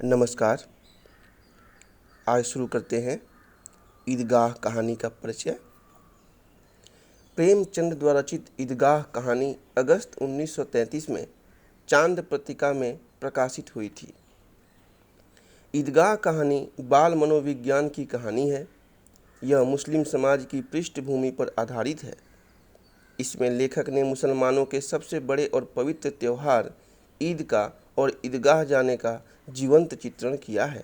नमस्कार। आज शुरू करते हैं ईदगाह कहानी का परिचय। प्रेमचंद द्वारा रचित ईदगाह कहानी अगस्त 1933 में चांद पत्रिका में प्रकाशित हुई थी। ईदगाह कहानी बाल मनोविज्ञान की कहानी है। यह मुस्लिम समाज की पृष्ठभूमि पर आधारित है। इसमें लेखक ने मुसलमानों के सबसे बड़े और पवित्र त्योहार ईद का और ईदगाह जाने का जीवंत चित्रण किया है।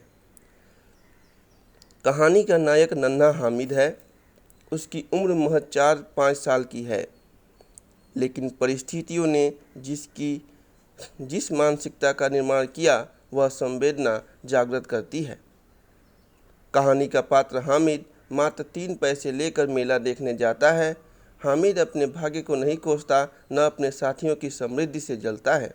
कहानी का नायक नन्हा हामिद है। उसकी उम्र महज 4-5 साल की है, लेकिन परिस्थितियों ने जिस मानसिकता का निर्माण किया वह संवेदना जागृत करती है। कहानी का पात्र हामिद मात्र 3 पैसे लेकर मेला देखने जाता है। हामिद अपने भाग्य को नहीं कोसता, न अपने साथियों की समृद्धि से जलता है।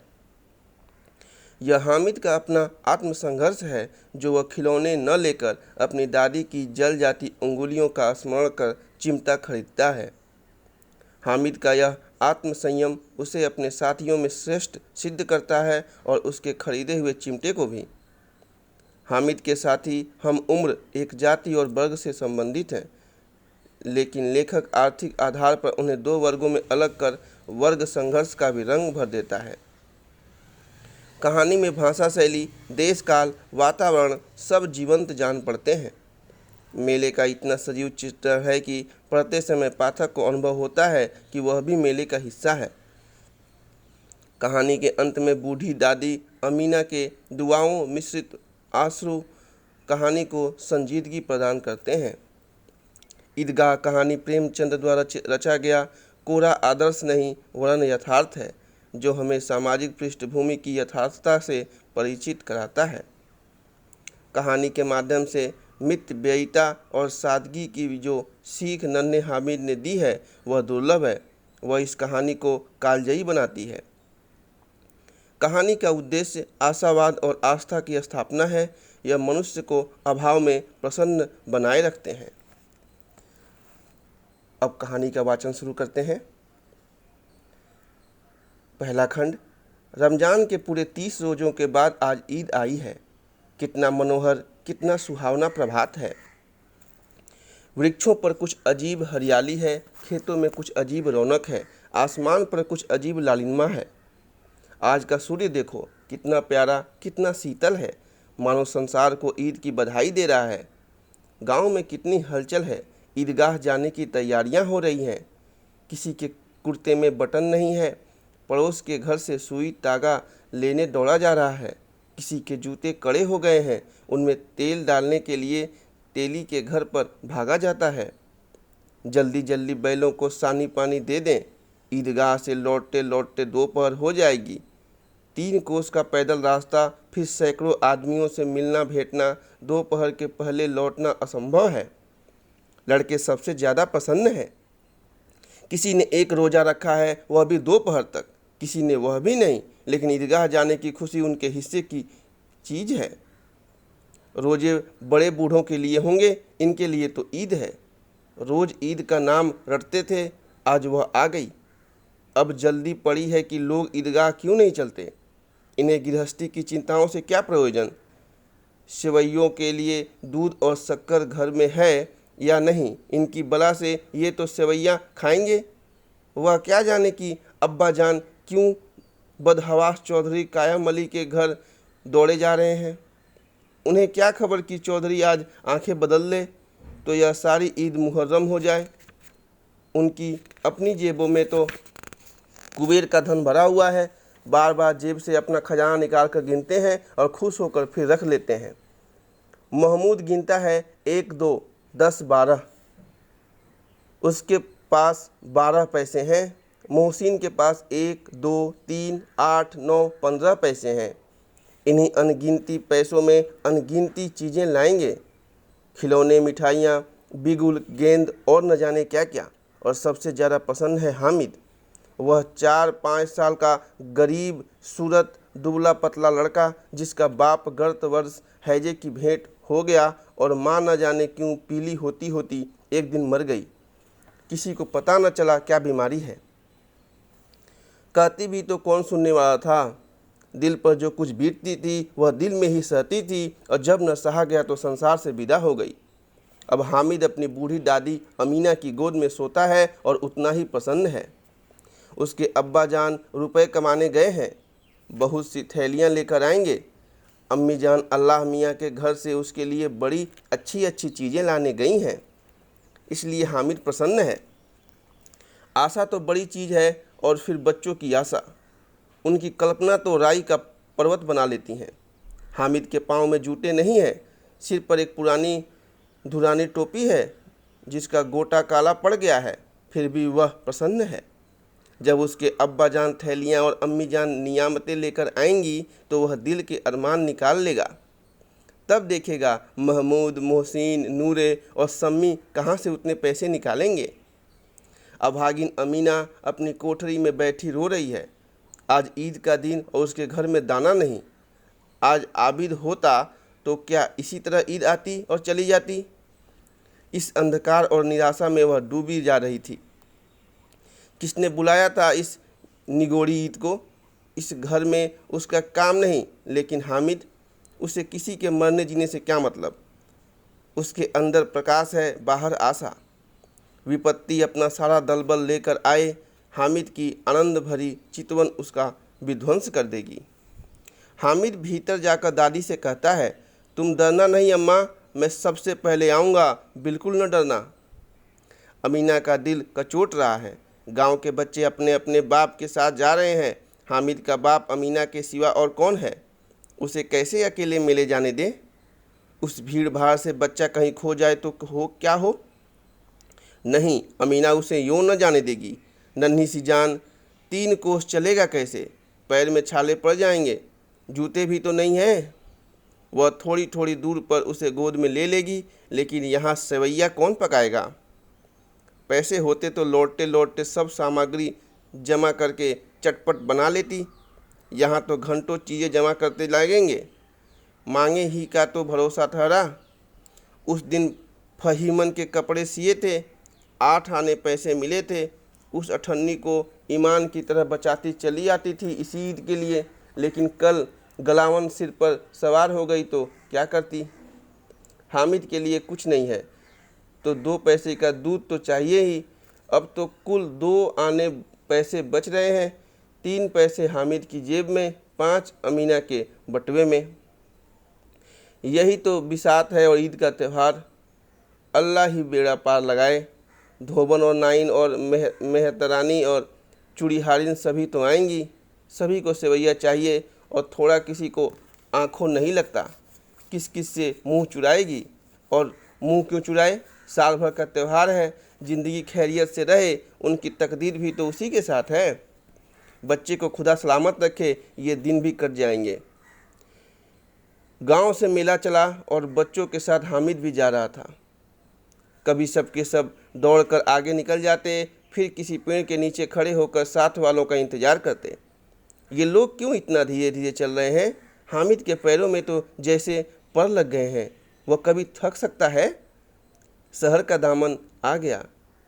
यह हामिद का अपना आत्मसंघर्ष है, जो वह खिलौने न लेकर अपनी दादी की जल जाती उंगलियों का स्मरण कर चिमटा खरीदता है। हामिद का यह आत्मसंयम उसे अपने साथियों में श्रेष्ठ सिद्ध करता है और उसके खरीदे हुए चिमटे को भी। हामिद के साथी हम उम्र, एक जाति और वर्ग से संबंधित हैं, लेकिन लेखक आर्थिक आधार पर उन्हें 2 वर्गों में अलग कर वर्ग संघर्ष का भी रंग भर देता है। कहानी में भाषा शैली, देश काल, वातावरण सब जीवंत जान पड़ते हैं। मेले का इतना सजीव चित्र है कि पढ़ते समय पाठक को अनुभव होता है कि वह भी मेले का हिस्सा है। कहानी के अंत में बूढ़ी दादी अमीना के दुआओं मिश्रित आंसू कहानी को संजीदगी प्रदान करते हैं। ईदगाह कहानी प्रेमचंद द्वारा रचा गया कोरा आदर्श नहीं वरन यथार्थ है, जो हमें सामाजिक पृष्ठभूमि की यथार्थता से परिचित कराता है। कहानी के माध्यम से मितव्ययिता और सादगी की जो सीख नन्हे हामिद ने दी है वह दुर्लभ है। वह इस कहानी को कालजयी बनाती है। कहानी का उद्देश्य आशावाद और आस्था की स्थापना है। यह मनुष्य को अभाव में प्रसन्न बनाए रखते हैं। अब कहानी का वाचन शुरू करते हैं। पहला खंड। रमजान के पूरे 30 रोज़ों के बाद आज ईद आई है। कितना मनोहर, कितना सुहावना प्रभात है। वृक्षों पर कुछ अजीब हरियाली है, खेतों में कुछ अजीब रौनक है, आसमान पर कुछ अजीब लालिमा है। आज का सूर्य देखो, कितना प्यारा, कितना शीतल है, मानो संसार को ईद की बधाई दे रहा है। गांव में कितनी हलचल है। ईदगाह जाने की तैयारियां हो रही हैं। किसी के कुर्ते में बटन नहीं है। पड़ोस के घर से सुई तागा लेने दौड़ा जा रहा है। किसी के जूते कड़े हो गए हैं, उनमें तेल डालने के लिए तेली के घर पर भागा जाता है। जल्दी जल्दी बैलों को सानी पानी दे दें। ईदगाह से लौटते लौटते दोपहर हो जाएगी। 3 कोस का पैदल रास्ता, फिर सैकड़ों आदमियों से मिलना भेंटना, दोपहर के पहले लौटना असंभव है। लड़के सबसे ज़्यादा प्रसन्न हैं। किसी ने 1 रोज़ा रखा है, वह भी दोपहर तक। किसी ने वह भी नहीं, लेकिन ईदगाह जाने की खुशी उनके हिस्से की चीज़ है। रोजे बड़े बूढ़ों के लिए होंगे, इनके लिए तो ईद है। रोज़ ईद का नाम रटते थे, आज वह आ गई। अब जल्दी पड़ी है कि लोग ईदगाह क्यों नहीं चलते। इन्हें गृहस्थी की चिंताओं से क्या प्रयोजन। सेवैयों के लिए दूध और शक्कर घर में है या नहीं, इनकी बला से ये तो सेवैयाँ खाएंगे। वह क्या जाने कि अब्बा जान क्यों बदहवास चौधरी कायम अली के घर दौड़े जा रहे हैं। उन्हें क्या खबर कि चौधरी आज आंखें बदल ले तो यह सारी ईद मुहर्रम हो जाए। उनकी अपनी जेबों में तो कुबेर का धन भरा हुआ है। बार बार जेब से अपना खजाना निकाल कर गिनते हैं और खुश होकर फिर रख लेते हैं। महमूद गिनता है 1, 2, 10, 12। उसके पास 12 पैसे हैं। मोहसिन के पास 1, 2, 3, 8, 9, 15 पैसे हैं। इन्हीं अनगिनती पैसों में अनगिनती चीज़ें लाएंगे। खिलौने, मिठाइयाँ, बिगुल, गेंद और न जाने क्या क्या। और सबसे ज़्यादा पसंद है हामिद। वह 4-5 साल का गरीब सूरत दुबला पतला लड़का, जिसका बाप गत वर्ष हैजे की भेंट हो गया और माँ न जाने क्यों पीली होती होती एक दिन मर गई। किसी को पता न चला क्या बीमारी है। कहती भी तो कौन सुनने वाला था। दिल पर जो कुछ बीतती थी वह दिल में ही सहती थी, और जब न सहा गया तो संसार से विदा हो गई। अब हामिद अपनी बूढ़ी दादी अमीना की गोद में सोता है और उतना ही प्रसन्न है। उसके अब्बा जान रुपए कमाने गए हैं, बहुत सी थैलियाँ लेकर आएंगे। अम्मी जान अल्लाह मियाँ के घर से उसके लिए बड़ी अच्छी अच्छी चीज़ें लाने गई हैं, इसलिए हामिद प्रसन्न है। आशा तो बड़ी चीज़ है, और फिर बच्चों की आशा, उनकी कल्पना तो राई का पर्वत बना लेती हैं। हामिद के पाँव में जूते नहीं हैं, सिर पर एक पुरानी धुरानी टोपी है जिसका गोटा काला पड़ गया है, फिर भी वह प्रसन्न है। जब उसके अब्बा जान थैलियाँ और अम्मी जान नियामतें लेकर आएंगी तो वह दिल के अरमान निकाल लेगा। तब देखेगा महमूद, मोहसिन, नूरे और सम्मी कहाँ से उतने पैसे निकालेंगे। अभागिन अमीना अपनी कोठरी में बैठी रो रही है। आज ईद का दिन और उसके घर में दाना नहीं। आज आबिद होता तो क्या इसी तरह ईद आती और चली जाती। इस अंधकार और निराशा में वह डूबी जा रही थी। किसने बुलाया था इस निगोड़ी ईद को। इस घर में उसका काम नहीं, लेकिन हामिद, उसे किसी के मरने जीने से क्या मतलब। उसके अंदर प्रकाश है, बाहर आशा। विपत्ति अपना सारा दलबल लेकर आए, हामिद की आनंद भरी चितवन उसका विध्वंस कर देगी। हामिद भीतर जाकर दादी से कहता है, तुम डरना नहीं अम्मा, मैं सबसे पहले आऊँगा, बिल्कुल न डरना। अमीना का दिल कचोट रहा है। गांव के बच्चे अपने अपने बाप के साथ जा रहे हैं। हामिद का बाप अमीना के सिवा और कौन है। उसे कैसे अकेले मेले जाने दे। उस भीड़ भाड़ से बच्चा कहीं खो जाए तो हो क्या हो। नहीं, अमीना उसे यूँ न जाने देगी। नन्ही सी जान, 3 कोस चलेगा कैसे। पैर में छाले पड़ जाएंगे, जूते भी तो नहीं हैं। वह थोड़ी थोड़ी दूर पर उसे गोद में ले लेगी, लेकिन यहाँ सेवैया कौन पकाएगा। पैसे होते तो लौटते लौटते सब सामग्री जमा करके चटपट बना लेती। यहाँ तो घंटों चीज़ें जमा करते लगेंगे। मांगे ही का तो भरोसा ठहरा। उस दिन फहीमन के कपड़े सिए थे, 8 आने पैसे मिले थे। उस अठन्नी को ईमान की तरह बचाती चली आती थी इस ईद के लिए, लेकिन कल गलावन सिर पर सवार हो गई तो क्या करती। हामिद के लिए कुछ नहीं है तो 2 पैसे का दूध तो चाहिए ही। अब तो कुल 2 आने पैसे बच रहे हैं, 3 पैसे हामिद की जेब में, 5 अमीना के बटुए में। यही तो बिसात है और ईद का त्यौहार। अल्लाह ही बेड़ा पार लगाए। धोबन और नाइन और मेहतरानी और चूड़ीहारिन सभी तो आएंगी। सभी को सेवैया चाहिए, और थोड़ा किसी को आँखों नहीं लगता। किस किस से मुंह चुराएगी, और मुंह क्यों चुराए। साल भर का त्यौहार है, ज़िंदगी खैरियत से रहे, उनकी तकदीर भी तो उसी के साथ है। बच्चे को खुदा सलामत रखे, ये दिन भी कट जाएंगे। गांव से मेला चला और बच्चों के साथ हामिद भी जा रहा था। कभी सबके सब दौड़कर आगे निकल जाते, फिर किसी पेड़ के नीचे खड़े होकर साथ वालों का इंतज़ार करते। ये लोग क्यों इतना धीरे धीरे चल रहे हैं। हामिद के पैरों में तो जैसे पर लग गए हैं। वह कभी थक सकता है। शहर का दामन आ गया।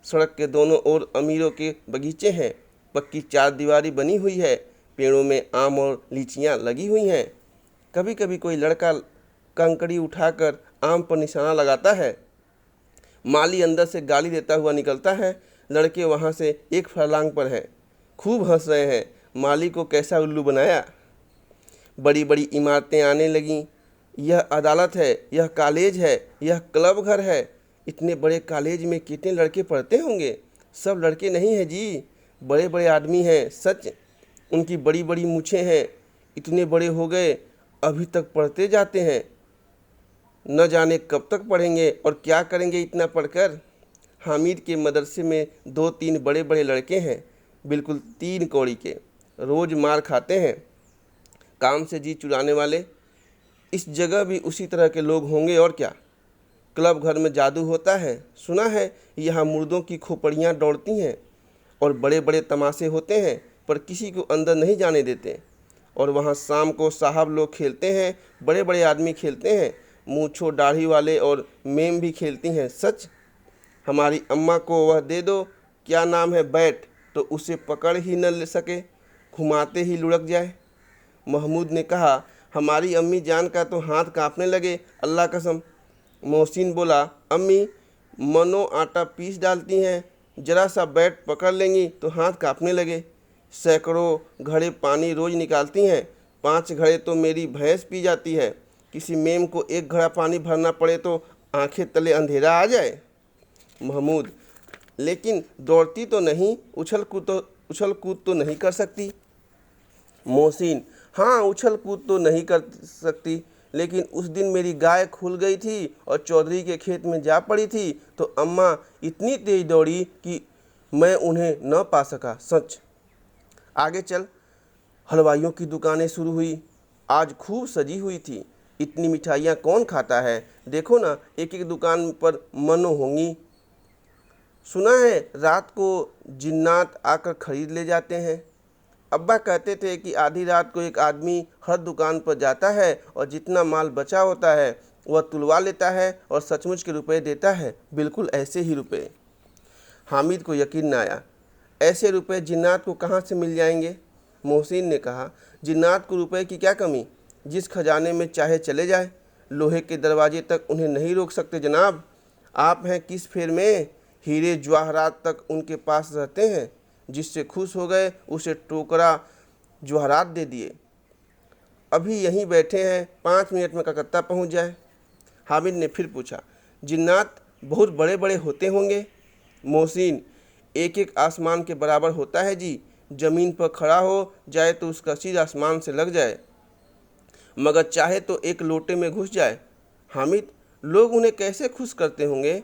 सड़क के दोनों ओर अमीरों के बगीचे हैं। पक्की 4 दीवारी बनी हुई है। पेड़ों में आम और लीचियाँ लगी हुई हैं। कभी कभी कोई लड़का कंकड़ी उठाकर आम पर निशाना लगाता है। माली अंदर से गाली देता हुआ निकलता है। लड़के वहाँ से 1 फरलांग पर हैं, खूब हंस रहे हैं। माली को कैसा उल्लू बनाया। बड़ी बड़ी इमारतें आने लगीं। यह अदालत है, यह कॉलेज है, यह क्लब घर है। इतने बड़े कॉलेज में कितने लड़के पढ़ते होंगे। सब लड़के नहीं हैं जी, बड़े बड़े आदमी हैं सच। उनकी बड़ी बड़ी मूछें हैं। इतने बड़े हो गए, अभी तक पढ़ते जाते हैं। न जाने कब तक पढ़ेंगे और क्या करेंगे इतना पढ़कर। हामिद के मदरसे में 2-3 बड़े बड़े लड़के हैं, बिल्कुल 3 कौड़ी के। रोज़ मार खाते हैं, काम से जी चुराने वाले। इस जगह भी उसी तरह के लोग होंगे और क्या। क्लब घर में जादू होता है, सुना है। यहाँ मुर्दों की खोपड़ियाँ दौड़ती हैं और बड़े बड़े तमाशे होते हैं, पर किसी को अंदर नहीं जाने देते। और वहाँ शाम को साहब लोग खेलते हैं, बड़े बड़े आदमी खेलते हैं। मूँछों दाढ़ी वाले और मेम भी खेलती हैं सच। हमारी अम्मा को वह दे दो, क्या नाम है, बैट, तो उसे पकड़ ही न ले सके, घुमाते ही लुढ़क जाए। महमूद ने कहा, हमारी अम्मी जान का तो हाथ कांपने लगे, अल्लाह कसम। मोहसिन बोला, अम्मी मनो आटा पीस डालती हैं, जरा सा बैट पकड़ लेंगी तो हाथ कांपने लगे। सैकड़ों घड़े पानी रोज निकालती हैं, 5 घड़े तो मेरी भैंस पी जाती है। किसी मेम को 1 घड़ा पानी भरना पड़े तो आंखें तले अंधेरा आ जाए। महमूद, लेकिन दौड़ती तो नहीं, उछल कूद तो नहीं कर सकती। मोहसिन, हाँ उछल कूद तो नहीं कर सकती, लेकिन उस दिन मेरी गाय खुल गई थी और चौधरी के खेत में जा पड़ी थी तो अम्मा इतनी तेज दौड़ी कि मैं उन्हें न पा सका, सच। आगे चल। हलवाइयों की दुकानें शुरू हुई, आज खूब सजी हुई थी। इतनी मिठाइयाँ कौन खाता है, देखो ना, एक एक दुकान पर मनो होंगी। सुना है रात को जिन्नात आकर खरीद ले जाते हैं। अब्बा कहते थे कि आधी रात को एक आदमी हर दुकान पर जाता है और जितना माल बचा होता है वह तुलवा लेता है और सचमुच के रुपए देता है, बिल्कुल ऐसे ही रुपए। हामिद को यकीन न आया, ऐसे रुपए जिन्नात को कहाँ से मिल जाएंगे। मोहसिन ने कहा, जिन्नात को रुपए की क्या कमी, जिस खजाने में चाहे चले जाए, लोहे के दरवाजे तक उन्हें नहीं रोक सकते जनाब। आप हैं किस फेर में, हीरे जवाहरात तक उनके पास रहते हैं, जिससे खुश हो गए उसे टोकरा जवाहरात दे दिए। अभी यहीं बैठे हैं, 5 मिनट में कलकत्ता पहुंच जाए। हामिद ने फिर पूछा, जिन्नात बहुत बड़े बड़े होते होंगे। मोहसिन, एक एक आसमान के बराबर होता है जी, ज़मीन पर खड़ा हो जाए तो उसका सिर आसमान से लग जाए, मगर चाहे तो एक लोटे में घुस जाए। हामिद, लोग उन्हें कैसे खुश करते होंगे,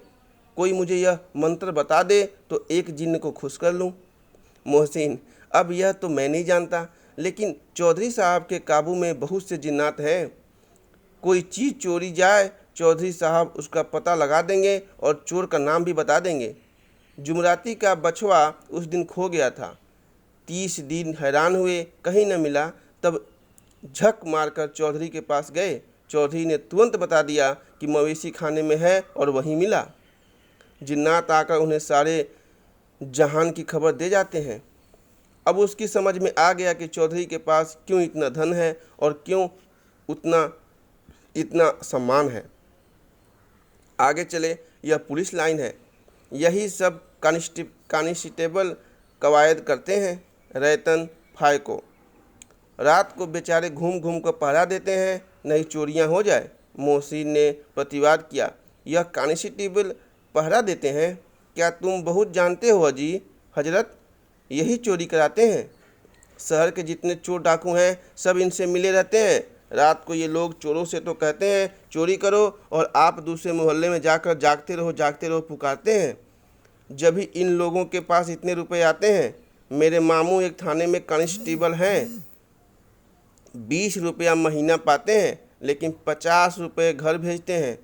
कोई मुझे यह मंत्र बता दे तो एक जिन्न को खुश कर लूं। मोहसिन, अब यह तो मैं नहीं जानता, लेकिन चौधरी साहब के काबू में बहुत से जिन्नात हैं। कोई चीज़ चोरी जाए, चौधरी साहब उसका पता लगा देंगे और चोर का नाम भी बता देंगे। जुमराती का बछवा उस दिन खो गया था, 30 दिन हैरान हुए, कहीं न मिला। तब झक मारकर चौधरी के पास गए, चौधरी ने तुरंत बता दिया कि मवेशी खाने में है और वहीं मिला। जिन्नात आकर उन्हें सारे जहान की खबर दे जाते हैं। अब उसकी समझ में आ गया कि चौधरी के पास क्यों इतना धन है और क्यों इतना सम्मान है। आगे चले, यह पुलिस लाइन है, यही सब कानिस्टेबल कवायद करते हैं, रैतन फाय को। रात को बेचारे घूम घूम कर पहरा देते हैं, नहीं चोरियां हो जाए। मोहसिन ने प्रतिवाद किया, यह कानिस्टेबल पहरा देते हैं, क्या तुम बहुत जानते हो अजी हजरत, यही चोरी कराते हैं। शहर के जितने चोर डाकू हैं सब इनसे मिले रहते हैं। रात को ये लोग चोरों से तो कहते हैं चोरी करो, और आप दूसरे मोहल्ले में जाकर जागते रहो पुकारते हैं। जब भी इन लोगों के पास इतने रुपए आते हैं, मेरे मामू एक थाने में कांस्टेबल हैं, 20 रुपया महीना पाते हैं, लेकिन 50 रुपये घर भेजते हैं।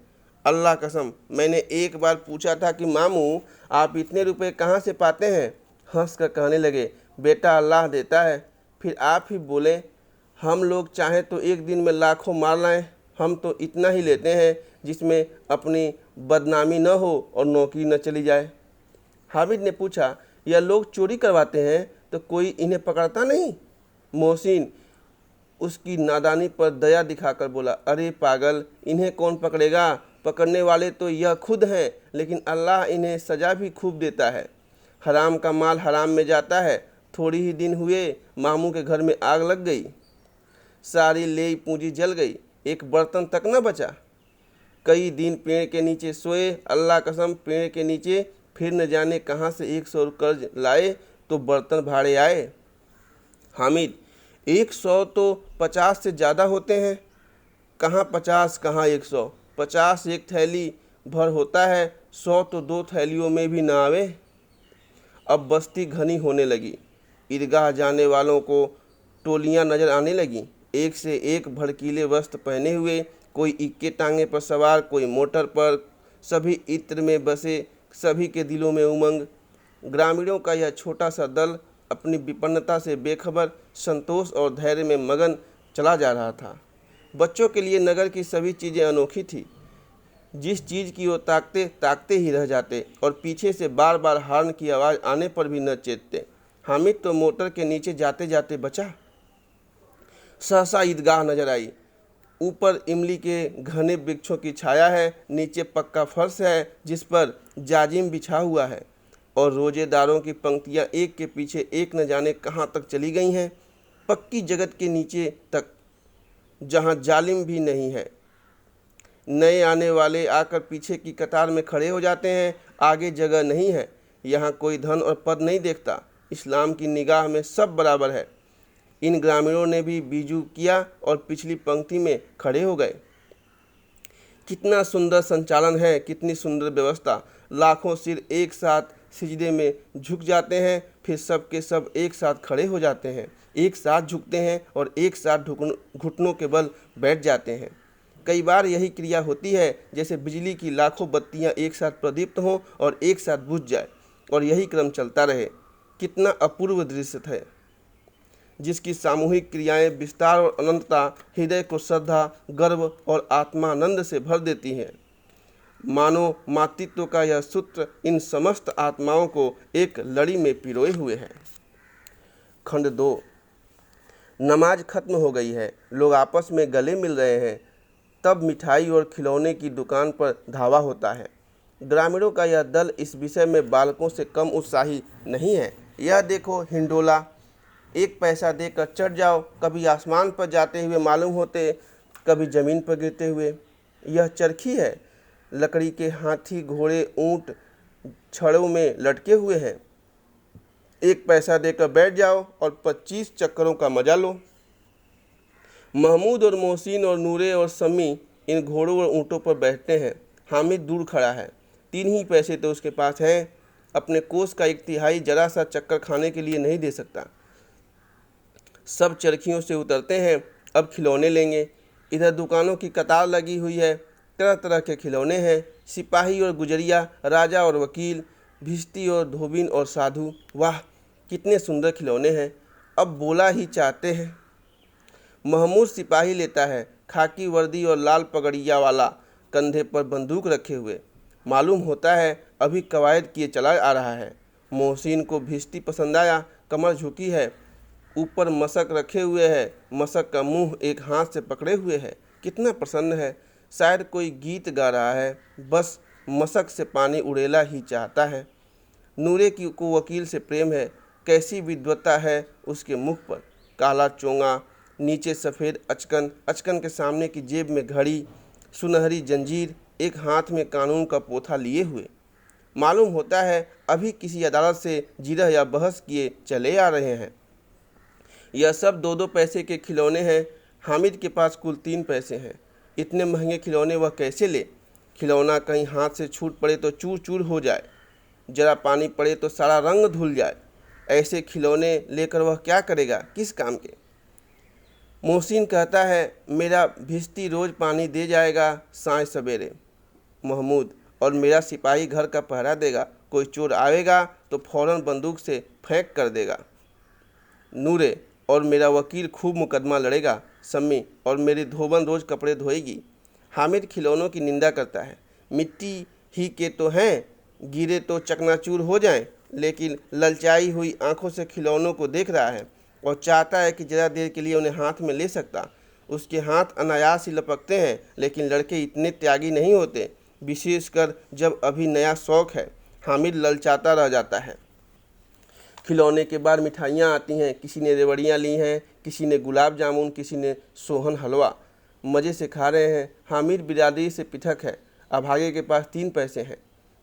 अल्लाह कसम, मैंने एक बार पूछा था कि मामू आप इतने रुपए कहाँ से पाते हैं, हंस कर कहने लगे, बेटा अल्लाह देता है। फिर आप ही बोले, हम लोग चाहें तो एक दिन में लाखों मार लाएं, हम तो इतना ही लेते हैं जिसमें अपनी बदनामी न हो और नौकरी न चली जाए। हामिद ने पूछा, यह लोग चोरी करवाते हैं तो कोई इन्हें पकड़ता नहीं। मोहसिन उसकी नादानी पर दया दिखाकर बोला, अरे पागल, इन्हें कौन पकड़ेगा, पकड़ने वाले तो यह खुद हैं, लेकिन अल्लाह इन्हें सज़ा भी खूब देता है। हराम का माल हराम में जाता है। थोड़ी ही दिन हुए मामू के घर में आग लग गई, सारी लेई पूंजी जल गई, एक बर्तन तक न बचा। कई दिन पेड़ के नीचे सोए, अल्लाह कसम पेड़ के नीचे, फिर न जाने कहाँ से 100 कर्ज लाए तो बर्तन भाड़े आए। हामिद, 100 तो 50 से ज़्यादा होते हैं, कहाँ 50 कहाँ 100, 50 एक थैली भर होता है, 100 तो 2 थैलियों में भी ना आवे। अब बस्ती घनी होने लगी, ईदगाह जाने वालों को टोलियां नजर आने लगीं, एक से एक भड़कीले वस्त्र पहने हुए, कोई इक्के टांगे पर सवार, कोई मोटर पर, सभी इत्र में बसे, सभी के दिलों में उमंग। ग्रामीणों का यह छोटा सा दल अपनी विपन्नता से बेखबर, संतोष और धैर्य में मगन चला जा रहा था। बच्चों के लिए नगर की सभी चीज़ें अनोखी थी, जिस चीज़ की वो ताकते ही रह जाते और पीछे से बार बार हॉर्न की आवाज़ आने पर भी न चेतते। हामिद तो मोटर के नीचे जाते जाते बचा। सहसा ईदगाह नजर आई। ऊपर इमली के घने वृक्षों की छाया है, नीचे पक्का फर्श है जिस पर जाजिम बिछा हुआ है, और रोजेदारों की पंक्तियां एक के पीछे एक न जाने कहाँ तक चली गई हैं, पक्की जगत के नीचे तक, जहाँ जालिम भी नहीं है। नए आने वाले आकर पीछे की कतार में खड़े हो जाते हैं, आगे जगह नहीं है। यहाँ कोई धन और पद नहीं देखता, इस्लाम की निगाह में सब बराबर है। इन ग्रामीणों ने भी बीजू किया और पिछली पंक्ति में खड़े हो गए। कितना सुंदर संचालन है, कितनी सुंदर व्यवस्था। लाखों सिर एक साथ सिजदे में झुक जाते हैं, फिर सब के सब एक साथ खड़े हो जाते हैं, एक साथ झुकते हैं और एक साथ घुटनों के बल बैठ जाते हैं। कई बार यही क्रिया होती है जैसे बिजली की लाखों बत्तियां एक साथ प्रदीप्त हों और एक साथ बुझ जाए, और यही क्रम चलता रहे। कितना अपूर्व दृश्य है, जिसकी सामूहिक क्रियाएं विस्तार और अनंतता हृदय को श्रद्धा, गर्व और आत्मानंद से भर देती हैं। मानो मातृत्व का यह सूत्र इन समस्त आत्माओं को एक लड़ी में पिरोए हुए है। खंड 2। नमाज खत्म हो गई है, लोग आपस में गले मिल रहे हैं, तब मिठाई और खिलौने की दुकान पर धावा होता है। ग्रामीणों का यह दल इस विषय में बालकों से कम उत्साही नहीं है। यह देखो हिंडोला, 1 पैसा देकर चढ़ जाओ, कभी आसमान पर जाते हुए मालूम होते, कभी ज़मीन पर गिरते हुए। यह चरखी है, लकड़ी के हाथी, घोड़े, ऊंट छड़ों में लटके हुए हैं। 1 पैसा देकर बैठ जाओ और 25 चक्करों का मजा लो। महमूद और मोहसिन और नूरे और सम्मी इन घोड़ों और ऊँटों पर बैठते हैं। हामिद दूर खड़ा है, 3 ही पैसे तो उसके पास हैं, अपने कोष का 1/3 जरा सा चक्कर खाने के लिए नहीं दे सकता। सब चरखियों से उतरते हैं, अब खिलौने लेंगे। इधर दुकानों की कतार लगी हुई है, तरह तरह के खिलौने हैं, सिपाही और गुजरिया, राजा और वकील, भिश्ती और धोबिन और साधु। वाह कितने सुंदर खिलौने हैं, अब बोला ही चाहते हैं। महमूद सिपाही लेता है, खाकी वर्दी और लाल पगड़िया वाला, कंधे पर बंदूक रखे हुए। मालूम होता है अभी कवायद किए चला आ रहा है। मोहसिन को भिश्ती पसंद आया, कमर झुकी है, ऊपर मशक रखे हुए है, मशक का मुंह एक हाथ से पकड़े हुए है। कितना प्रसन्न है, शायद कोई गीत गा रहा है, बस मशक से पानी उड़ेला ही चाहता है। नूरे की को वकील से प्रेम है, कैसी विद्वत्ता है उसके मुख पर। काला चोंगा, नीचे सफ़ेद अचकन, अचकन के सामने की जेब में घड़ी, सुनहरी जंजीर, एक हाथ में कानून का पोथा लिए हुए। मालूम होता है अभी किसी अदालत से जिरह या बहस किए चले आ रहे हैं। यह सब 2-2 पैसे के खिलौने हैं। हामिद के पास कुल 3 पैसे हैं। इतने महंगे खिलौने वह कैसे ले? खिलौना कहीं हाथ से छूट पड़े तो चूर चूर हो जाए, जरा पानी पड़े तो सारा रंग धुल जाए। ऐसे खिलौने लेकर वह क्या करेगा, किस काम के? मोहसिन कहता है मेरा भिश्ती रोज़ पानी दे जाएगा साँझ सवेरे महमूद, और मेरा सिपाही घर का पहरा देगा, कोई चोर आएगा तो फौरन बंदूक से फेंक कर देगा। नूरे, और मेरा वकील खूब मुकदमा लड़ेगा। सम्मी, और मेरी धोबन रोज़ कपड़े धोएगी। हामिद खिलौनों की निंदा करता है, मिट्टी ही के तो हैं, गिरे तो चकनाचूर हो जाएं, लेकिन ललचाई हुई आंखों से खिलौनों को देख रहा है और चाहता है कि ज़रा देर के लिए उन्हें हाथ में ले सकता। उसके हाथ अनायास ही लपकते हैं, लेकिन लड़के इतने त्यागी नहीं होते, विशेषकर जब अभी नया शौक़ है। हामिद ललचाता रह जाता है। खिलौने के बाद मिठाइयाँ आती हैं, किसी ने रेवड़ियाँ ली हैं, किसी ने गुलाब जामुन, किसी ने सोहन हलवा। मज़े से खा रहे हैं। हामिद बिरादरी से पिठक है, अभागे के पास 3 पैसे हैं,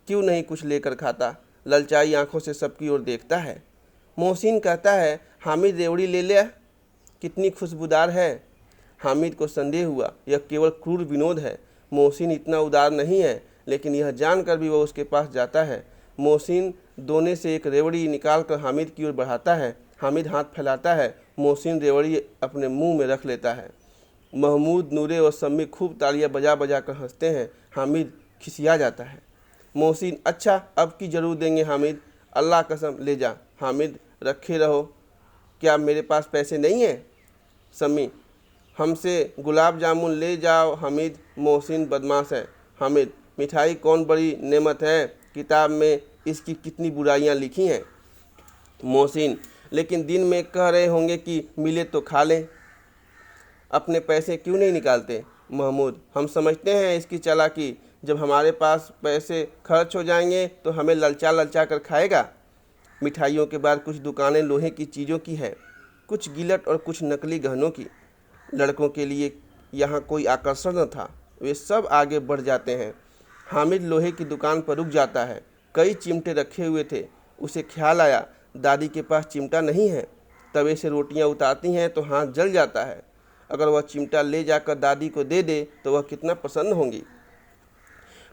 क्यों नहीं कुछ लेकर खाता? ललचाई आंखों से सबकी ओर देखता है। मोहसिन कहता है हामिद रेवड़ी ले ले, कितनी खुशबूदार है। हामिद को संदेह हुआ यह केवल क्रूर विनोद है, मोहसिन इतना उदार नहीं है, लेकिन यह जानकर भी वह उसके पास जाता है। मोहसिन दोने से एक रेवड़ी निकालकर हामिद की ओर बढ़ाता है। हामिद हाथ फैलाता है, मोहसिन रेवड़ी अपने मुंह में रख लेता है। महमूद, नूरे और सम्मी खूब तालियां बजा बजा कर हंसते हैं। हामिद खिसिया जाता है। मोहसिन, अच्छा अब की जरूर देंगे हामिद, अल्लाह कसम ले जा। हामिद, रखे रहो, क्या मेरे पास पैसे नहीं हैं? सम्मी, हमसे गुलाब जामुन ले जाओ हामिद। मोहसिन, बदमाश है। हामिद, मिठाई कौन बड़ी नेमत है, किताब में इसकी कितनी बुराइयां लिखी हैं। मोहसिन, लेकिन दिन में कह रहे होंगे कि मिले तो खा लें। अपने पैसे क्यों नहीं निकालते? महमूद: हम समझते हैं इसकी चालाकी, जब हमारे पास पैसे खर्च हो जाएंगे तो हमें ललचा ललचा कर खाएगा। मिठाइयों के बाद कुछ दुकानें लोहे की चीज़ों की हैं, कुछ गिलट और कुछ नकली गहनों की। लड़कों के लिए यहाँ कोई आकर्षण न था, वे सब आगे बढ़ जाते हैं। हामिद लोहे की दुकान पर रुक जाता है। कई चिमटे रखे हुए थे। उसे ख्याल आया, दादी के पास चिमटा नहीं है। तवे से रोटियां उतारती हैं तो हाथ जल जाता है। अगर वह चिमटा ले जाकर दादी को दे दे तो वह कितना प्रसन्न होंगी।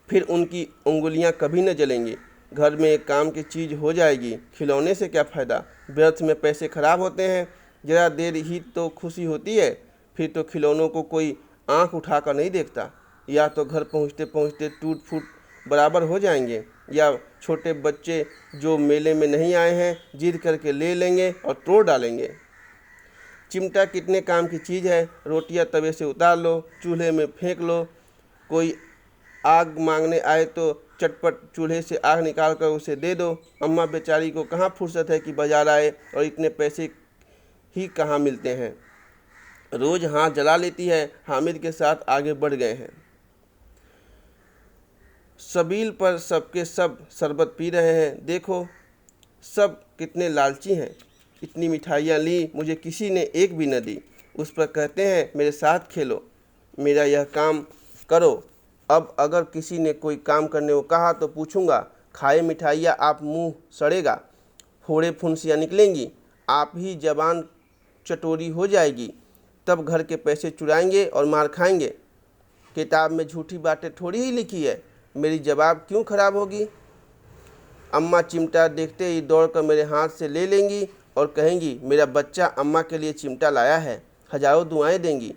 फिर उनकी उंगलियां कभी न जलेंगी। घर में एक काम की चीज़ हो जाएगी। खिलौने से क्या फ़ायदा, व्यर्थ में पैसे खराब होते हैं। ज़रा देर ही तो खुशी होती है, फिर तो खिलौनों को कोई आंख उठाकर नहीं देखता। या तो घर पहुंचते पहुंचते टूट फूट बराबर हो जाएंगे, या छोटे बच्चे जो मेले में नहीं आए हैं जिद करके ले लेंगे और तोड़ डालेंगे। चिमटा कितने काम की चीज़ है। रोटियां तवे से उतार लो, चूल्हे में फेंक लो। कोई आग मांगने आए तो चटपट चूल्हे से आग निकाल कर उसे दे दो। अम्मा बेचारी को कहाँ फुर्सत है कि बाजार आए, और इतने पैसे ही कहाँ मिलते हैं। रोज़ हाथ जला लेती है। हामिद के साथ आगे बढ़ गए हैं। सबील पर सबके सब शरबत पी रहे हैं। देखो सब कितने लालची हैं। इतनी मिठाइयाँ ली, मुझे किसी ने एक भी न दी। उस पर कहते हैं मेरे साथ खेलो, मेरा यह काम करो। अब अगर किसी ने कोई काम करने को कहा तो पूछूंगा, खाए मिठाइयाँ आप मुंह सड़ेगा, फोड़े फुंसियाँ निकलेंगी, आप ही जबान चटोरी हो जाएगी। तब घर के पैसे चुराएंगे और मार खाएंगे। किताब में झूठी बातें थोड़ी ही लिखी है, मेरी जवाब क्यों खराब होगी। अम्मा चिमटा देखते ही दौड़कर मेरे हाथ से ले लेंगी और कहेंगी मेरा बच्चा अम्मा के लिए चिमटा लाया है। हजारों दुआएं देंगी।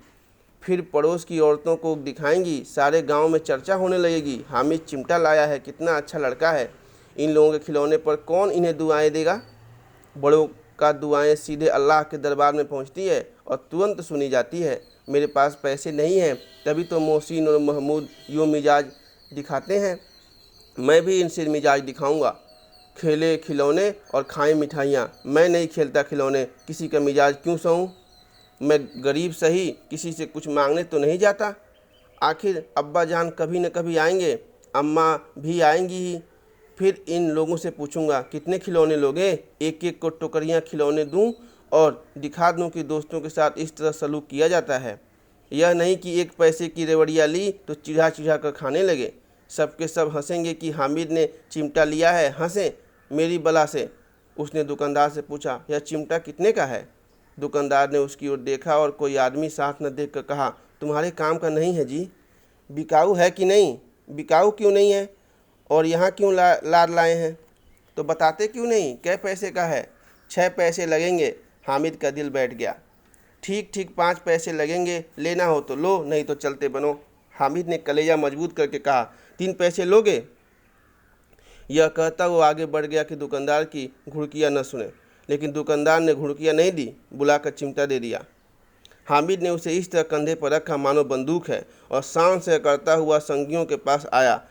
फिर पड़ोस की औरतों को दिखाएंगी, सारे गांव में चर्चा होने लगेगी, हामिद चिमटा लाया है, कितना अच्छा लड़का है। इन लोगों के खिलौने पर कौन इन्हें दुआएं देगा। बड़ों का दुआएं सीधे अल्लाह के दरबार में पहुंचती है और तुरंत सुनी जाती है। मेरे पास पैसे नहीं हैं, तभी तो मोहसिन और महमूद यूँ मिजाज दिखाते हैं। मैं भी इनसे मिजाज दिखाऊंगा। खेले खिलौने और खाएं मिठाइयाँ। मैं नहीं खेलता खिलौने, किसी का मिजाज क्यों सहूँ। मैं गरीब सही, किसी से कुछ मांगने तो नहीं जाता। आखिर अब्बा जान कभी न कभी आएंगे, अम्मा भी आएंगी ही। फिर इन लोगों से पूछूंगा कितने खिलौने लोगे। एक एक को टोकरियाँ खिलौने दूं और दिखा दूं कि दोस्तों के साथ इस तरह सलूक किया जाता है। यह नहीं कि एक पैसे की रेवड़ियाँ ली तो चिढ़ा चिढ़ा कर खाने लगे। सबके सब हंसेंगे कि हामिद ने चिमटा लिया है, हंसें मेरी बला से। उसने दुकानदार से पूछा, यह चिमटा कितने का है। दुकानदार ने उसकी ओर देखा और कोई आदमी साथ न देख कर कहा, तुम्हारे काम का नहीं है जी। बिकाऊ है कि नहीं। बिकाऊ क्यों नहीं है, और यहाँ क्यों लाद लाए हैं। तो बताते क्यों नहीं, कै पैसे का है। 6 पैसे लगेंगे। हामिद का दिल बैठ गया। ठीक ठीक 5 पैसे लगेंगे, लेना हो तो लो, नहीं तो चलते बनो। हामिद ने कलेजा मजबूत करके कहा, 3 पैसे लोगे। यह कहता वो आगे बढ़ गया कि दुकानदार की घुड़कियाँ न सुने, लेकिन दुकानदार ने घुड़कियाँ नहीं दी, बुलाकर चिमटा दे दिया। हामिद ने उसे इस तरह कंधे पर रखा मानो बंदूक है, और शान से करता हुआ संगियों के पास आया।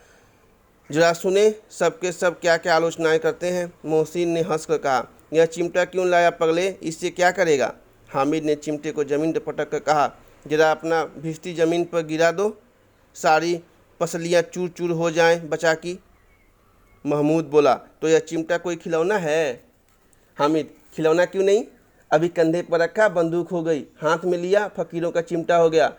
जरा सुने सबके सब क्या क्या आलोचनाएं करते हैं। मोहसिन ने हंसकर कहा, यह चिमटा क्यों लाया पगले, इससे क्या करेगा। हामिद ने चिमटे को ज़मीन पर पटक कर कहा, जरा अपना भिश्ती ज़मीन पर गिरा दो, सारी पसलियाँ चूर चूर हो जाएं बचा की। महमूद बोला, तो यह चिमटा कोई खिलौना है। हामिद, खिलौना क्यों नहीं, अभी कंधे पर रखा बंदूक हो गई, हाथ में लिया फकीरों का चिमटा हो गया।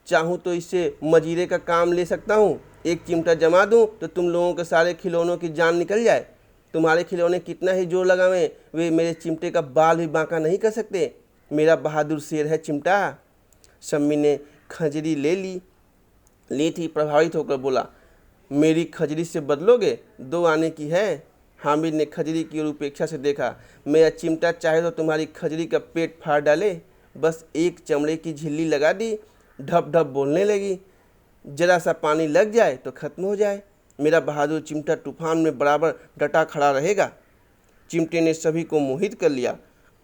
चाहूँ तो इससे मजीरे का काम ले सकता हूँ। एक चिमटा जमा दूँ तो तुम लोगों के सारे खिलौनों की जान निकल जाए। तुम्हारे खिलौने कितना ही जोर लगावें, वे मेरे चिमटे का बाल भी बांका नहीं कर सकते। मेरा बहादुर शेर है चिमटा। शम्मी ने खजरी ली थी, प्रभावित होकर बोला, मेरी खजरी से बदलोगे, 2 आने की है। हामिद ने खजरी की ओर उपेक्षा से देखा, मेरा चिमटा चाहे तो तुम्हारी खजरी का पेट फाड़ डाले। बस एक चमड़े की झिल्ली लगा दी, ढप ढप बोलने लगी, जरा सा पानी लग जाए तो खत्म हो जाए। मेरा बहादुर चिमटा तूफान में बराबर डटा खड़ा रहेगा। चिमटे ने सभी को मोहित कर लिया।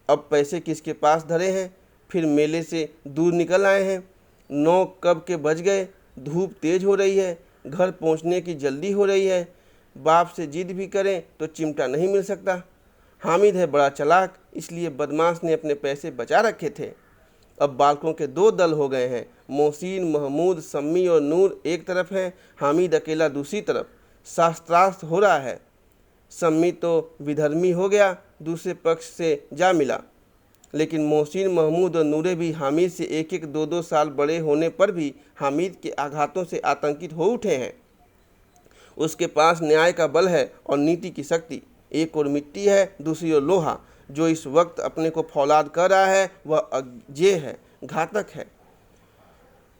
अब पैसे किसके पास धरे हैं। फिर मेले से दूर निकल आए हैं। 9 कब के बज गए। धूप तेज हो रही है, घर पहुंचने की जल्दी हो रही है। बाप से जिद भी करें तो चिमटा नहीं मिल सकता। हामिद है बड़ा चालाक, इसलिए बदमाश ने अपने पैसे बचा रखे थे। अब बालकों के दो दल हो गए हैं। मोहसिन, महमूद, सम्मी और नूर एक तरफ हैं, हामिद अकेला दूसरी तरफ। शास्त्रार्थ हो रहा है। सम्मी तो विधर्मी हो गया, दूसरे पक्ष से जा मिला, लेकिन मोहसिन, महमूद और नूरे भी हामिद से एक एक दो दो साल बड़े होने पर भी हामिद के आघातों से आतंकित हो उठे हैं। उसके पास न्याय का बल है और नीति की शक्ति। एक और मिट्टी है, दूसरी ओर लोहा। जो इस वक्त अपने को फौलाद कर रहा है वह अजेय है, घातक है।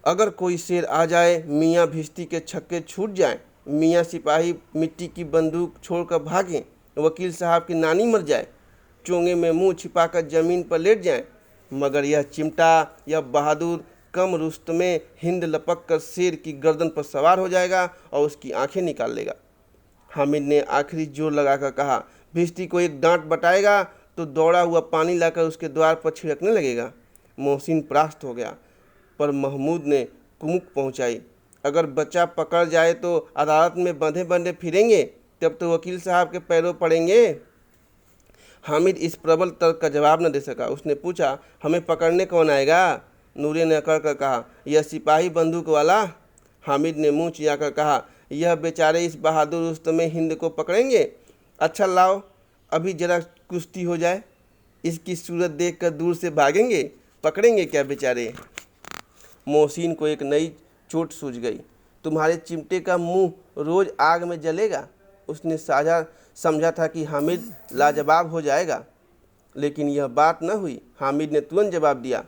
अगर कोई शेर आ जाए, मियाँ भिश्ती के छक्के छूट जाएं, मियाँ सिपाही मिट्टी की बंदूक छोड़कर भागें, वकील साहब की नानी मर जाए, चोंगे में मुंह छिपाकर जमीन पर लेट जाएं, मगर यह चिमटा, यह बहादुर कम रुस्तमे हिंद लपक कर शेर की गर्दन पर सवार हो जाएगा और उसकी आंखें निकाल लेगा। हामिद ने आखिरी जोर लगाकर कहा, भिश्ती को एक डांट बटाएगा तो दौड़ा हुआ पानी लाकर उसके द्वार पर छिड़कने लगेगा। मोहसिन परास्त हो गया, पर महमूद ने कुमुक पहुंचाई, अगर बच्चा पकड़ जाए तो अदालत में बंधे बंधे फिरेंगे, तब तो वकील साहब के पैरों पड़ेंगे। हामिद इस प्रबल तर्क का जवाब न दे सका। उसने पूछा, हमें पकड़ने कौन आएगा? नूरे ने अकड़ कर कहा, यह सिपाही बंदूक वाला। हामिद ने मुंह चियाकर कहा, यह बेचारे इस बहादुर रुस्तमे हिंद को पकड़ेंगे? अच्छा लाओ, अभी जरा कुश्ती हो जाए, इसकी सूरत देखकर दूर से भागेंगे, पकड़ेंगे क्या बेचारे। मोहसिन को एक नई चोट सूझ गई। तुम्हारे चिमटे का मुंह रोज आग में जलेगा। उसने साझा समझा था कि हामिद लाजवाब हो जाएगा, लेकिन यह बात न हुई। हामिद ने तुरंत जवाब दिया,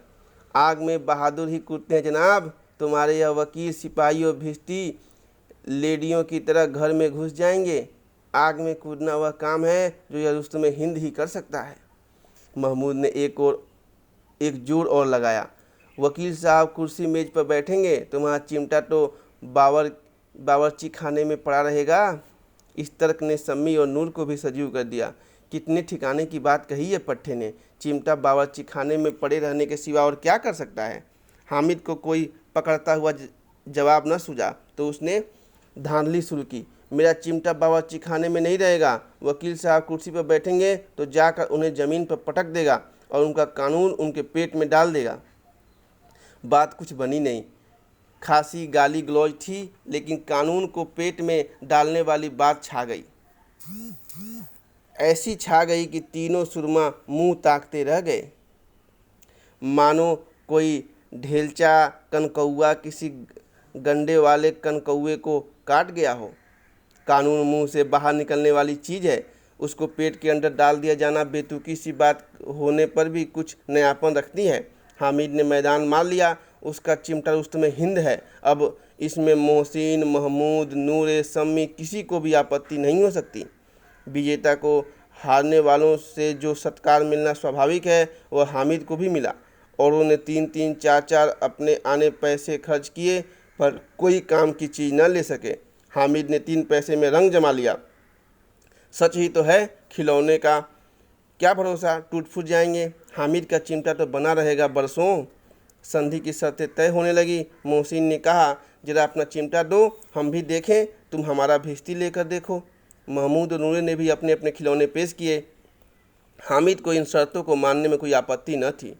आग में बहादुर ही कूदते हैं जनाब। तुम्हारे यह वकील, सिपाही और भिश्ती लेडियों की तरह घर में घुस जाएंगे। आग में कूदना वह काम है जो यह रुस्तमे हिंद ही कर सकता है। महमूद ने एक जोर और लगाया, वकील साहब कुर्सी मेज पर बैठेंगे, तुम्हारा चिमटा तो बावर्ची खाने में पड़ा रहेगा। इस तर्क ने सम्मी और नूर को भी सजीव कर दिया। कितने ठिकाने की बात कही है पट्टे ने। चिमटा बावर्ची खाने में पड़े रहने के सिवा और क्या कर सकता है। हामिद को कोई पकड़ता हुआ जवाब न सूझा तो उसने धांधली शुरू की, मेरा चिमटा बावर्ची खाने में नहीं रहेगा। वकील साहब कुर्सी पर बैठेंगे तो जाकर उन्हें ज़मीन पर पटक देगा और उनका कानून उनके पेट में डाल देगा। बात कुछ बनी नहीं। खासी गाली गलौज थी, लेकिन कानून को पेट में डालने वाली बात छा गई। ऐसी छा गई कि तीनों सुरमा मुंह ताकते रह गए, मानो कोई ढेलचा कनकौआ किसी गंडे वाले कनकौए को काट गया हो। कानून मुंह से बाहर निकलने वाली चीज़ है, उसको पेट के अंदर डाल दिया जाना बेतुकी सी बात होने पर भी कुछ नयापन रखती है। हामिद ने मैदान मार लिया। उसका चिमटा रुस्तमे हिंद है। अब इसमें मोहसिन, महमूद, नूरे, सम्मी किसी को भी आपत्ति नहीं हो सकती। विजेता को हारने वालों से जो सत्कार मिलना स्वाभाविक है वह हामिद को भी मिला। औरों ने 3-3, 4-4 अपने आने पैसे खर्च किए, पर कोई काम की चीज़ न ले सके। हामिद ने 3 पैसे में रंग जमा लिया। सच ही तो है, खिलौने का क्या भरोसा, टूट फूट जाएंगे। हामिद का चिमटा तो बना रहेगा बरसों। संधि की शर्तें तय होने लगी। मोहसिन ने कहा, जरा अपना चिमटा दो, हम भी देखें, तुम हमारा भिश्ती लेकर देखो। महमूद और नूरे ने भी अपने अपने खिलौने पेश किए। हामिद को इन शर्तों को मानने में कोई आपत्ति न थी।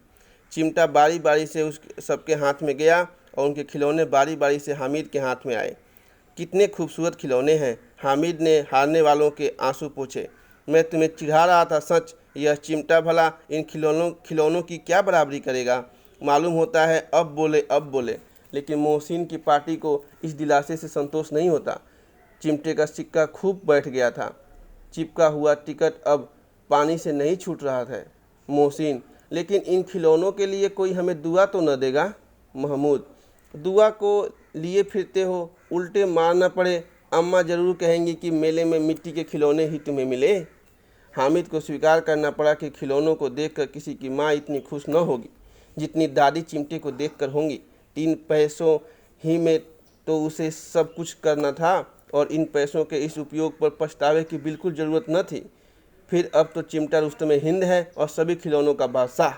चिमटा बारी बारी से उस सबके हाथ में गया और उनके खिलौने बारी बारी से हामिद के हाथ में आए। कितने खूबसूरत खिलौने हैं। हामिद ने हारने वालों के आंसू पोंछे। मैं तुम्हें चिढ़ा रहा था सच, यह चिमटा भला इन खिलौनों की क्या बराबरी करेगा। मालूम होता है अब बोले। लेकिन मोहसिन की पार्टी को इस दिलासे से संतोष नहीं होता। चिमटे का सिक्का खूब बैठ गया था। चिपका हुआ टिकट अब पानी से नहीं छूट रहा था। मोहसिन, लेकिन इन खिलौनों के लिए कोई हमें दुआ तो न देगा। महमूद, दुआ को लिए फिरते हो, उल्टे मार न पड़े। अम्मा ज़रूर कहेंगी कि मेले में मिट्टी के खिलौने ही तुम्हें मिले। हामिद को स्वीकार करना पड़ा कि खिलौनों को देखकर किसी की माँ इतनी खुश न होगी जितनी दादी चिमटे को देखकर होंगी। 3 पैसों ही में तो उसे सब कुछ करना था और इन पैसों के इस उपयोग पर पछतावे की बिल्कुल ज़रूरत न थी। फिर अब तो चिमटा रुस्तमे हिंद है और सभी खिलौनों का बादशाह।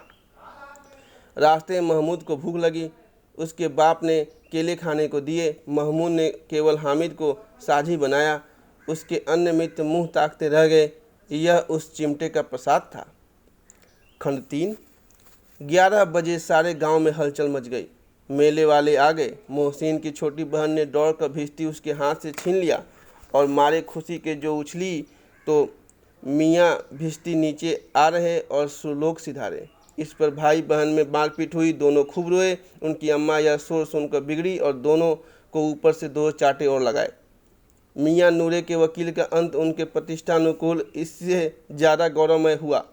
रास्ते में महमूद को भूख लगी। उसके बाप ने केले खाने को दिए। महमूद ने केवल हामिद को साझी बनाया। उसके अन्य मित्र मुंह ताकते रह गए। यह उस चिमटे का प्रसाद था। खंड 3। 11 बजे सारे गांव में हलचल मच गई। मेले वाले आ गए। मोहसिन की छोटी बहन ने दौड़कर भिश्ती उसके हाथ से छीन लिया और मारे खुशी के जो उछली तो मियाँ भिश्ती नीचे आ रहे और सुलोक सिधारे। इस पर भाई बहन में मारपीट हुई। दोनों खूब रोए। उनकी अम्मा यह शोर सुनकर बिगड़ी और दोनों को ऊपर से 2 चांटे और लगाए। मियाँ नूरे के वकील का अंत उनके प्रतिष्ठानुकूल इससे ज़्यादा गौरवमय हुआ।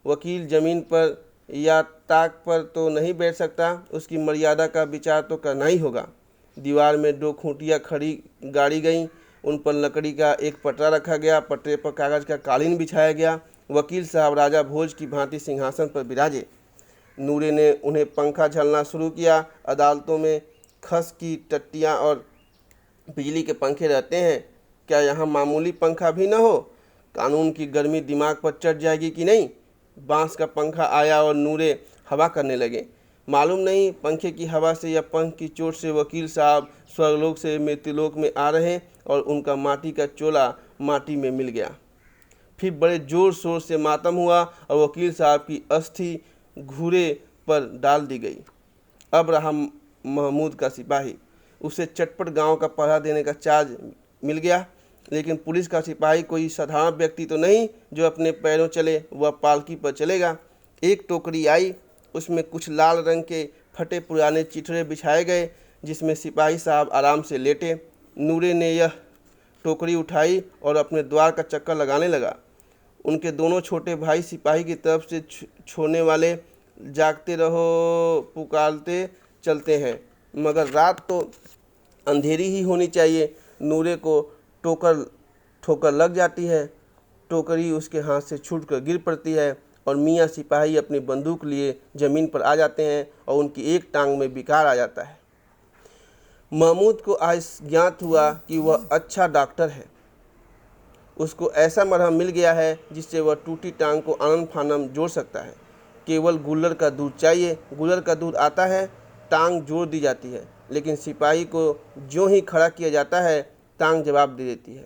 वकील जमीन पर या ताक पर तो नहीं बैठ सकता, उसकी मर्यादा का विचार तो करना ही होगा। दीवार में 2 खूंटियाँ खड़ी गाड़ी गईं। उन पर लकड़ी का एक पटरा रखा गया। पटरे पर कागज़ का कालीन बिछाया गया। वकील साहब राजा भोज की भांति सिंहासन पर विराजे। नूरे ने उन्हें पंखा झलना शुरू किया। अदालतों में खस की टट्टियाँ और बिजली के पंखे रहते हैं, क्या यहाँ मामूली पंखा भी न हो? कानून की गर्मी दिमाग पर चढ़ जाएगी कि नहीं? बांस का पंखा आया और नूरे हवा करने लगे। मालूम नहीं पंखे की हवा से या पंख की चोट से वकील साहब स्वर्गलोक से मृत्युलोक में आ रहे और उनका माटी का चोला माटी में मिल गया। फिर बड़े जोर शोर से मातम हुआ और वकील साहब की अस्थि घूरे पर डाल दी गई। अब रहा महमूद का सिपाही। उसे चटपट गांव का पहरा देने का चार्ज मिल गया। लेकिन पुलिस का सिपाही कोई साधारण व्यक्ति तो नहीं जो अपने पैरों चले, वह पालकी पर चलेगा। एक टोकरी आई, उसमें कुछ लाल रंग के फटे पुराने चिथड़े बिछाए गए जिसमें सिपाही साहब आराम से लेटे। नूरे ने यह टोकरी उठाई और अपने द्वार का चक्कर लगाने लगा। उनके दोनों छोटे भाई सिपाही की तरफ से छोड़ने वाले जागते रहो पुकारते चलते हैं, मगर रात तो अंधेरी ही होनी चाहिए। नूरे को ठोकर लग जाती है। टोकरी उसके हाथ से छूटकर गिर पड़ती है और मियाँ सिपाही अपनी बंदूक लिए ज़मीन पर आ जाते हैं और उनकी एक टांग में विकार आ जाता है। महमूद को आज ज्ञात हुआ कि वह अच्छा डॉक्टर है। उसको ऐसा मरहम मिल गया है जिससे वह टूटी टांग को आनन फानन जोड़ सकता है। केवल गुल्लर का दूध चाहिए। गुल्लर का दूध आता है, टांग जोड़ दी जाती है, लेकिन सिपाही को ज्यों ही खड़ा किया जाता है टांग जवाब दे देती है।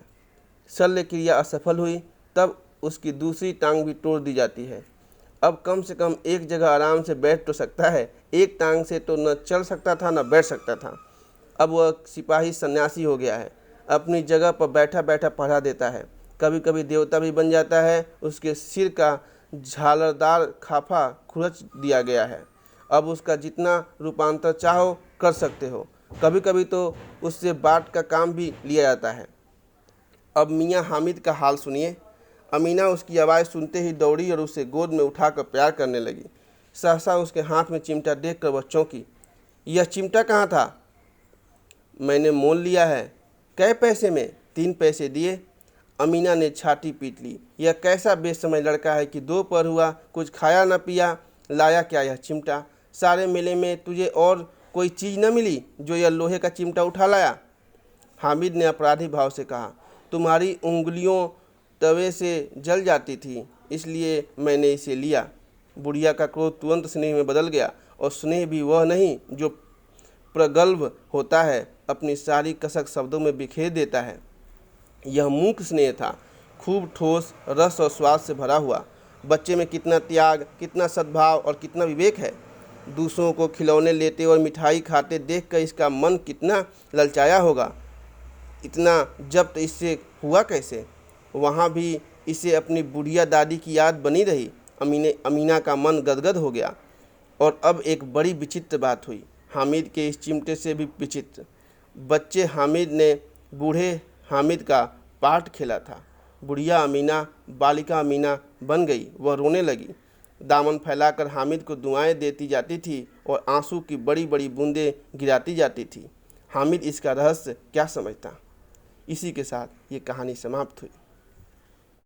शल्य क्रिया असफल हुई, तब उसकी दूसरी टांग भी तोड़ दी जाती है। अब कम से कम एक जगह आराम से बैठ तो सकता है। एक टांग से तो न चल सकता था न बैठ सकता था। अब वह सिपाही सन्यासी हो गया है। अपनी जगह पर बैठा बैठा पहरा देता है। कभी कभी देवता भी बन जाता है। उसके सिर का झालरदार खाफा खुरच दिया गया है। अब उसका जितना रूपांतर चाहो कर सकते हो। कभी कभी तो उससे बाट का काम भी लिया जाता है। अब मियाँ हामिद का हाल सुनिए। अमीना उसकी आवाज़ सुनते ही दौड़ी और उसे गोद में उठाकर प्यार करने लगी। सहसा उसके हाथ में चिमटा देखकर वह चौंकी। यह चिमटा कहाँ था? मैंने मोल लिया है। कै पैसे में? 3 पैसे दिए। अमीना ने छाती पीट ली। यह कैसा बेसमझ लड़का है कि दोपहर हुआ, कुछ खाया न पिया, लाया क्या यह चिमटा? सारे मेले में तुझे और कोई चीज़ न मिली जो यह लोहे का चिमटा उठा लाया? हामिद ने अपराधी भाव से कहा, तुम्हारी उंगलियों तवे से जल जाती थी, इसलिए मैंने इसे लिया। बुढ़िया का क्रोध तुरंत स्नेह में बदल गया, और स्नेह भी वह नहीं जो प्रगल्भ होता है, अपनी सारी कसक शब्दों में बिखेर देता है। यह मूक स्नेह था, खूब ठोस, रस और स्वाद से भरा हुआ। बच्चे में कितना त्याग, कितना सद्भाव और कितना विवेक है। दूसरों को खिलौने लेते और मिठाई खाते देखकर इसका मन कितना ललचाया होगा। इतना जब्त इससे हुआ कैसे? वहाँ भी इसे अपनी बुढ़िया दादी की याद बनी रही। अमीना का मन गदगद हो गया। और अब एक बड़ी विचित्र बात हुई, हामिद के इस चिमटे से भी विचित्र। बच्चे हामिद ने बूढ़े हामिद का पाठ खेला था। बुढ़िया अमीना बालिका अमीना बन गई। वह रोने लगी, दामन फैलाकर हामिद को दुआएं देती जाती थी और आंसू की बड़ी बड़ी बूंदें गिराती जाती थी। हामिद इसका रहस्य क्या समझता? इसी के साथ ये कहानी समाप्त हुई।